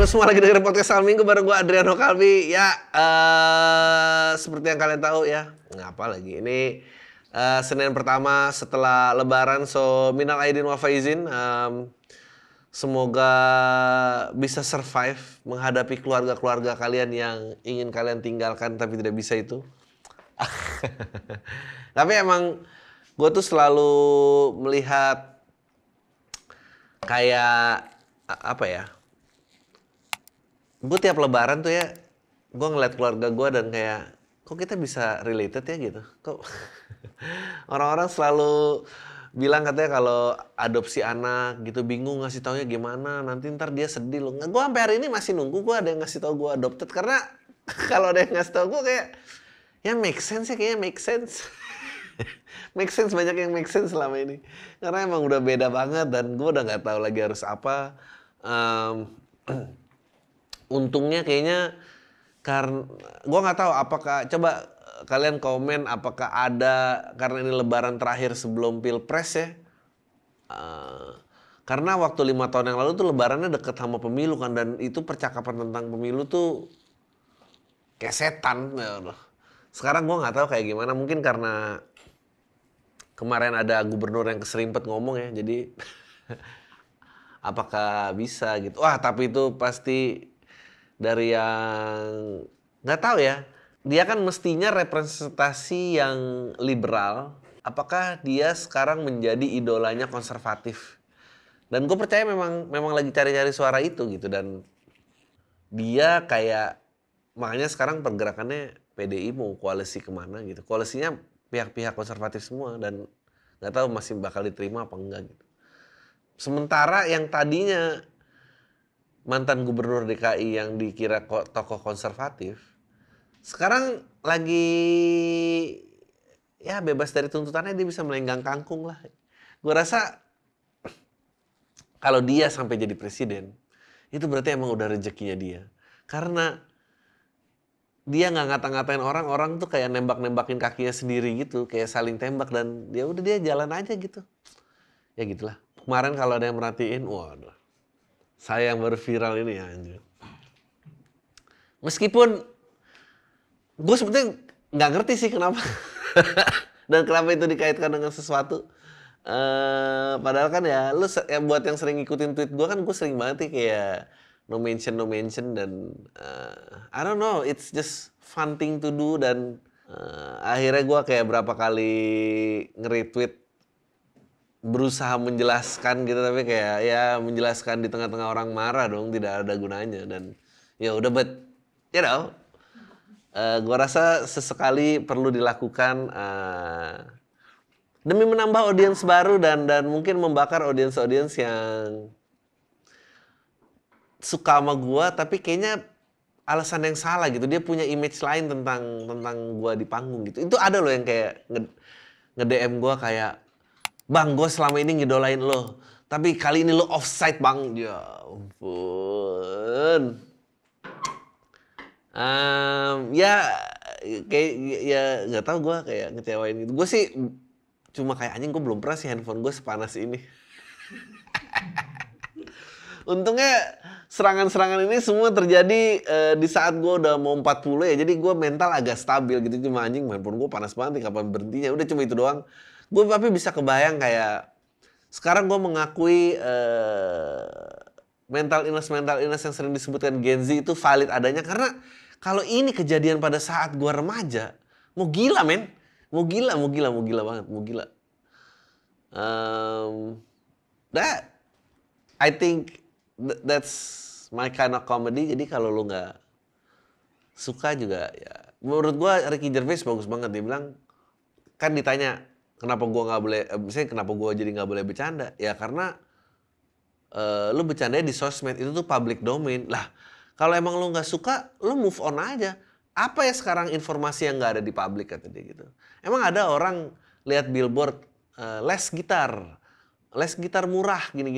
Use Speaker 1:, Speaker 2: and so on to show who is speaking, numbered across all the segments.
Speaker 1: semua lagi dengerin podcast Malam Minggu bareng gue Adriano Kalbi. Ya, seperti yang kalian tahu ya, ngapa lagi ini Senin pertama setelah Lebaran. So minal aidin wal faizin. Semoga bisa survive menghadapi keluarga-keluarga kalian yang ingin kalian tinggalkan tapi tidak bisa itu. Tapi emang gue tuh selalu melihat kayak apa ya? Gue tiap Lebaran tuh ya, gue ngeliat keluarga gue dan kayak, kok kita bisa related ya gitu? Kok orang-orang selalu bilang katanya kalau adopsi anak gitu bingung ngasih taunya gimana, nanti ntar dia sedih loh. Gue sampai hari ini masih nunggu gue ada yang ngasih tau gue adopted karena kalau ada yang ngasih tau gue kayak, ya make sense ya kayaknya make sense. Make sense, banyak yang make sense selama ini. Karena emang udah beda banget dan gue udah nggak tahu lagi harus apa. Untungnya kayaknya karena gue nggak tahu apakah coba kalian komen apakah ada karena ini Lebaran terakhir sebelum Pilpres ya. Karena waktu 5 tahun yang lalu tuh Lebarannya deket sama pemilu kan dan itu percakapan tentang pemilu tuh kayak setan. Sekarang gue nggak tahu kayak gimana, mungkin karena kemarin ada gubernur yang keserimpet ngomong ya, jadi apakah bisa gitu. Wah tapi itu pasti dari yang nggak tahu ya, dia kan mestinya representasi yang liberal, apakah dia sekarang menjadi idolanya konservatif? Dan gue percaya memang lagi cari-cari suara itu gitu dan dia kayak makanya sekarang pergerakannya PDI mau koalisi kemana gitu, koalisinya pihak-pihak konservatif semua dan nggak tahu masih bakal diterima apa enggak gitu. Sementara yang tadinya mantan gubernur DKI yang dikira tokoh konservatif, sekarang lagi ya bebas dari tuntutannya, dia bisa melenggang kangkung lah. Gue rasa kalau dia sampai jadi presiden, itu berarti emang udah rezekinya dia. Karena dia nggak ngata-ngatain orang tuh kayak nembak-nembakin kakinya sendiri gitu, kayak saling tembak dan ya udah dia jalan aja gitu. Ya gitulah. Kemarin kalau ada yang merhatiin, waduh. Saya yang baru viral ini ya anjir. Meskipun gue sebetulnya nggak ngerti sih kenapa dan kenapa itu dikaitkan dengan sesuatu. Padahal kan ya, lu ya buat yang sering ngikutin tweet gue kan gue sering banget nih kayak no mention dan I don't know, it's just fun thing to do dan akhirnya gue kayak berapa kali nge-retweet berusaha menjelaskan gitu tapi kayak ya menjelaskan di tengah-tengah orang marah dong tidak ada gunanya dan ya udah but you know gua rasa sesekali perlu dilakukan demi menambah audiens baru dan mungkin membakar audiens yang suka sama gua tapi kayaknya alasan yang salah gitu, dia punya image lain tentang gua di panggung gitu. Itu ada loh yang kayak nge-DM gua kayak, "Bang, gue selama ini ngidolain lo, tapi kali ini lo offside bang." Ya ampun. Ya kayak ya nggak tahu gue kayak ngecewain gitu. Gue sih cuma kayak anjing, gue belum pernah sih handphone gue sepanas ini. Untungnya serangan-serangan ini semua terjadi di saat gue udah mau 40 ya. Jadi gue mental agak stabil gitu. Cuma anjing handphone gue panas banget nih, kapan berhentinya. Udah cuma itu doang. Gue tapi bisa kebayang kayak sekarang gue mengakui mental illness yang sering disebutkan Gen Z itu valid adanya. Karena kalau ini kejadian pada saat gue remaja, mau gila men. Mau gila banget, mau gila. That I think that's my kind of comedy. Jadi kalau lu nggak suka juga ya. Menurut gue Ricky Gervais bagus banget. Dia bilang, kan ditanya kenapa gue nggak boleh, misalnya kenapa gue jadi nggak boleh bercanda? Ya karena lu bercandanya di sosmed itu tuh public domain. Lah kalau emang lu nggak suka, lu move on aja. Apa ya sekarang informasi yang nggak ada di publik kata dia gitu. Emang ada orang lihat billboard les gitar murah gini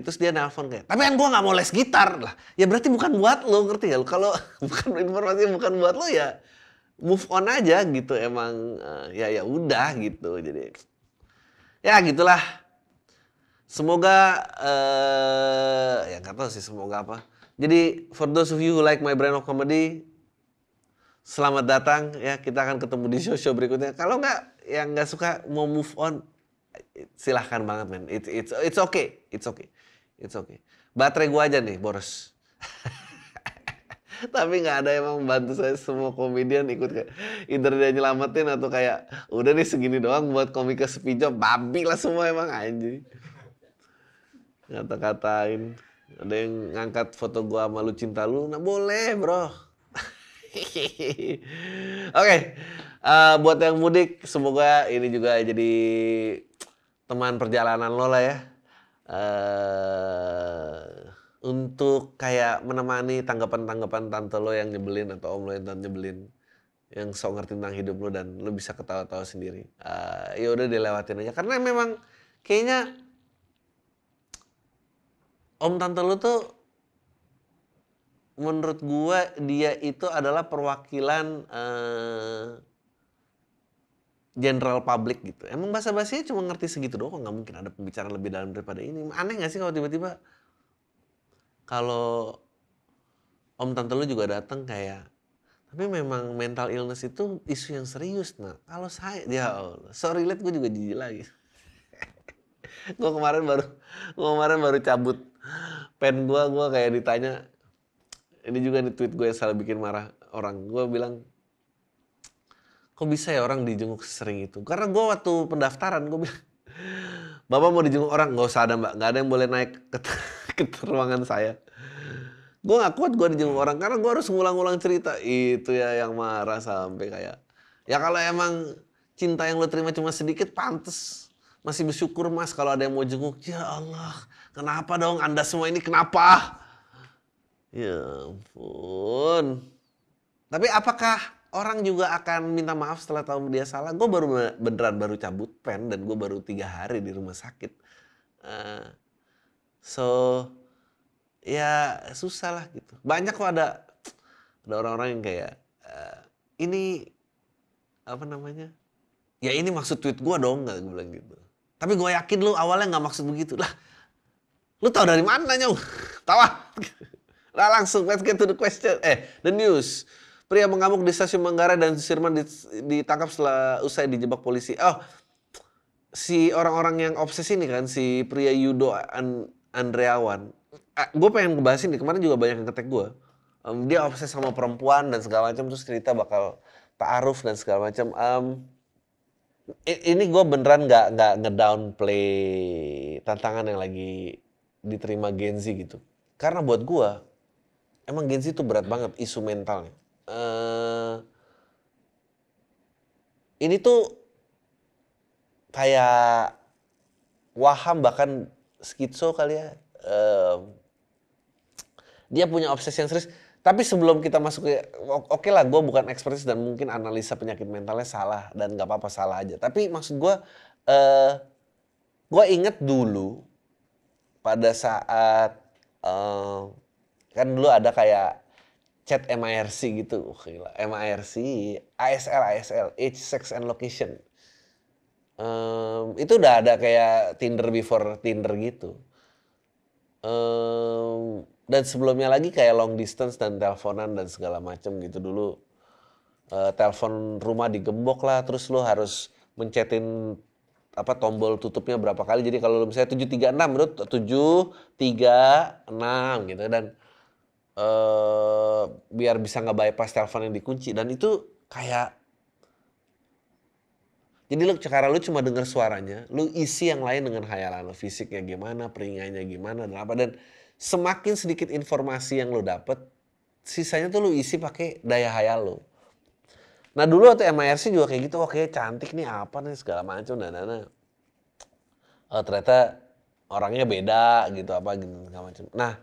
Speaker 1: terus dia nelpon kayak, tapi kan gue nggak mau les gitar lah. Ya berarti bukan buat lo, ngerti gak? Kalau bukan informasi bukan buat lo ya move on aja gitu. Emang ya udah gitu. Jadi ya gitulah. Semoga ya nggak tahu sih semoga apa. Jadi for those of you who like my brand of comedy, selamat datang ya, kita akan ketemu di show-show berikutnya. Kalau nggak, yang nggak suka mau move on, silahkan banget men. It's okay, it's okay, it's okay. Baterai gua aja nih boros. Tapi nggak ada yang mau membantu saya, semua komedian ikut kayak either dia nyelamatin atau kayak udah nih segini doang buat komika sepijo, babi lah semua emang anjing. Ngata-katain, ada yang ngangkat foto gua sama Lu Cinta Lu, nah boleh bro. Oke, buat yang mudik semoga ini juga jadi teman perjalanan lo lah ya. Untuk kayak menemani tanggapan-tanggapan tante lo yang nyebelin atau om lo yang nyebelin, yang sok ngerti tentang hidup lo dan lo bisa ketawa-tawa sendiri. Ya udah dilewatin aja karena memang kayaknya om tante lo tuh menurut gua dia itu adalah perwakilan general public gitu. Emang bahasa-bahasanya cuma ngerti segitu doang, nggak mungkin ada pembicaraan lebih dalam daripada ini. Aneh nggak sih kalau tiba-tiba kalau om tante lu juga datang kayak, tapi memang mental illness itu isu yang serius. Nah kalau saya, ya Allah, sorry liat gue juga jijik lagi. gue kemarin baru cabut pen gue kayak ditanya, ini juga nih tweet gue yang salah bikin marah orang. Gue bilang, kok bisa ya orang dijenguk sering itu? Karena gue waktu pendaftaran gue bilang, Bapak mau dijenguk orang? Nggak usah ada mbak, nggak ada yang boleh naik ke ruangan saya. Gue gak kuat gue dijenguk orang karena gue harus ngulang-ngulang cerita. Itu ya yang marah sampai kayak, ya kalau emang cinta yang lo terima cuma sedikit, pantes masih bersyukur mas kalau ada yang mau jenguk. Ya Allah, kenapa dong anda semua ini kenapa? Ya ampun. Tapi apakah orang juga akan minta maaf setelah tahu dia salah? Gue beneran baru cabut pen dan gue baru 3 hari di rumah sakit. So ya susah lah gitu. Banyak kok ada orang-orang yang kayak ini apa namanya? Ya ini maksud tweet gue dong, nggak gue bilang gitu. Tapi gue yakin lu awalnya nggak maksud begitu lah. Lu tahu dari mana nyong? Tawa. Nah langsung let's get to the question. The news. Pria mengamuk di stasiun Manggarai dan Sudirman ditangkap setelah usai dijebak polisi. Oh, si orang-orang yang obses ini kan, si pria Yudo Andreawan. Gue pengen ngebahas ini, kemarin juga banyak yang ngetek gue. Dia obses sama perempuan dan segala macam, terus cerita bakal ta'aruf dan segala macam. Ini gue beneran nggak ngedownplay tantangan yang lagi diterima Gen Z gitu. Karena buat gue, emang Gen Z itu berat banget isu mentalnya. Ini tuh kayak waham bahkan skitso kali ya. Dia punya obsesi yang serius. Tapi sebelum kita masuk ke, oke lah gue bukan ekspertis dan mungkin analisa penyakit mentalnya salah dan nggak apa-apa salah aja. Tapi maksud gue inget dulu pada saat kan dulu ada kayak chat MIRC gitu, gila. MIRC, ASL, Age, Sex, and Location. Itu udah ada kayak Tinder before Tinder gitu. Dan sebelumnya lagi kayak long distance dan teleponan dan segala macem gitu dulu. Telepon rumah digembok lah, terus lo harus mencetin apa tombol tutupnya berapa kali. Jadi kalau misalnya 736 menurut 736 gitu dan biar bisa nggak bypass telepon yang dikunci dan itu kayak jadi sekarang lu cuma denger suaranya, lu isi yang lain dengan khayalan lu, fisiknya gimana, peringainya gimana dan apa dan semakin sedikit informasi yang lu dapet, sisanya tuh lu isi pakai daya khayal lu. Nah dulu waktu MIRC juga kayak gitu, oke cantik nih apa nih segala macam dan oh ternyata orangnya beda gitu apa gitu segala macam. Nah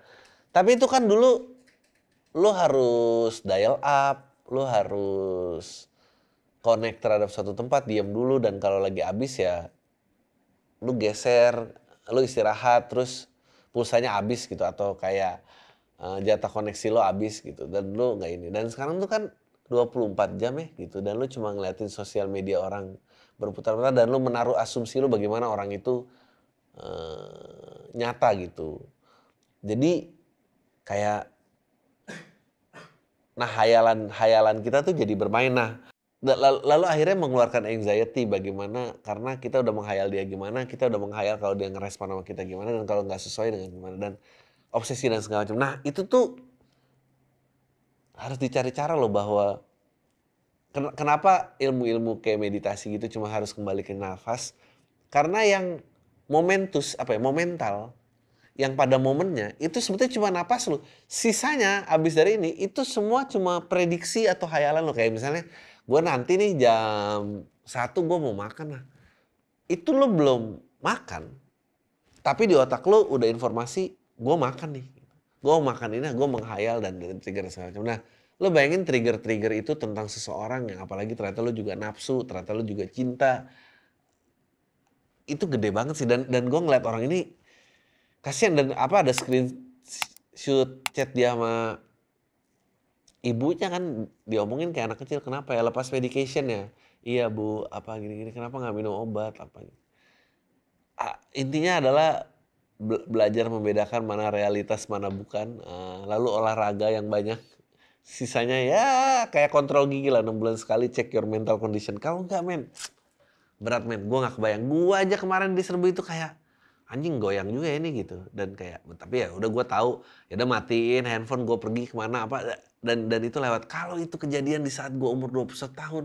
Speaker 1: tapi itu kan dulu lu harus dial up, lu harus connect terhadap suatu tempat, diam dulu dan kalau lagi habis ya lu geser, lu istirahat terus pulsanya habis gitu atau kayak jatah koneksi lo habis gitu dan lu nggak ini. Dan sekarang tuh kan 24 jam ya gitu dan lu cuma ngeliatin sosial media orang berputar-putar dan lu menaruh asumsi lu bagaimana orang itu nyata gitu. Jadi kayak Nah, hayalan kita tuh jadi bermain. Nah, lalu akhirnya mengeluarkan anxiety bagaimana karena kita udah menghayal dia gimana, kita udah menghayal kalau dia ngerespon sama kita gimana dan kalau nggak sesuai dengan gimana dan obsesi dan segala macam. Nah, itu tuh harus dicari cara loh bahwa kenapa ilmu-ilmu kayak meditasi gitu cuma harus kembali ke nafas? Karena yang momental, yang pada momennya itu sebetulnya cuma napas lu. Sisanya abis dari ini itu semua cuma prediksi atau hayalan lo. Kayak misalnya gue nanti nih jam 1 gue mau makan. Nah, itu lo belum makan, tapi di otak lo udah informasi gue makan nih. Gue mau makan ini, gue menghayal dan trigger segala macam. Nah, lo bayangin trigger-trigger itu tentang seseorang yang apalagi ternyata lo juga nafsu, ternyata lo juga cinta. Itu gede banget sih dan gue ngeliat orang ini kasihan dan ada screenshot chat dia sama ibunya kan diomongin kayak anak kecil, kenapa ya lepas medication ya? Iya bu, apa gini-gini, kenapa nggak minum obat apa? Intinya adalah belajar membedakan mana realitas mana bukan, lalu olahraga yang banyak. Sisanya ya kayak kontrol gigi lah 6 bulan sekali cek your mental condition. Kalau nggak men, berat men, gue nggak kebayang. Gue aja kemarin diserbu itu kayak anjing goyang juga ini gitu dan kayak tapi ya udah gue tahu ya udah matiin handphone gue pergi kemana apa dan itu lewat. Kalau itu kejadian di saat gue umur 21 tahun